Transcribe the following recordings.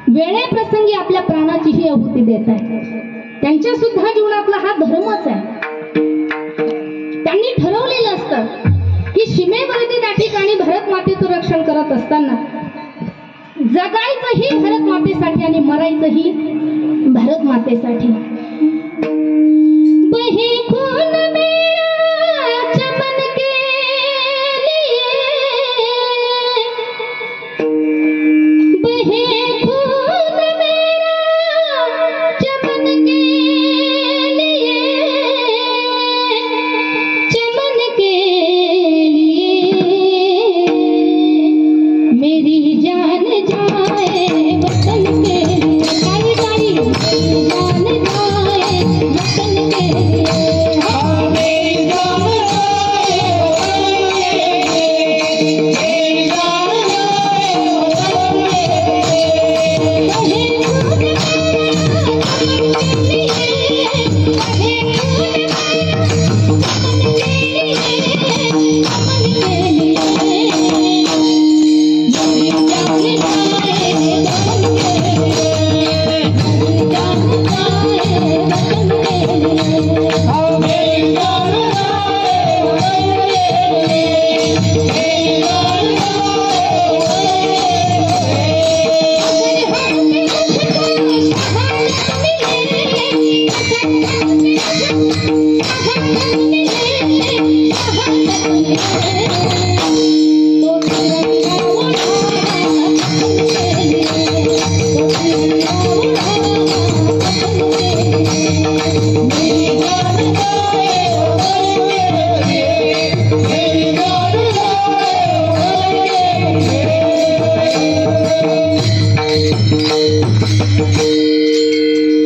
वेळेप्रसंगी आपल्या प्राणाचीही आहुती देत आहेत। त्यांच्या सुद्धा जीवनातला हा धर्मच आहे। त्यांनी ठरवलेलं असतं की सीमेवरती त्या ठिकाणी भारत मातेचं रक्षण करत असताना जगायचंही भारत मातेसाठी आणि मरायचंही भारत मातेसाठी। बहे खून मेरा चमन के लिए, बहे खून मेरा चमन के लिए, चमन के लिए मेरी जान जाए वतन के लिए, तारी तारी मेरी जान जाए वतन के लिए।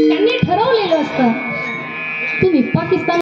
त्यांनी ठरवलेलं असतं तुम्ही पाकिस्तान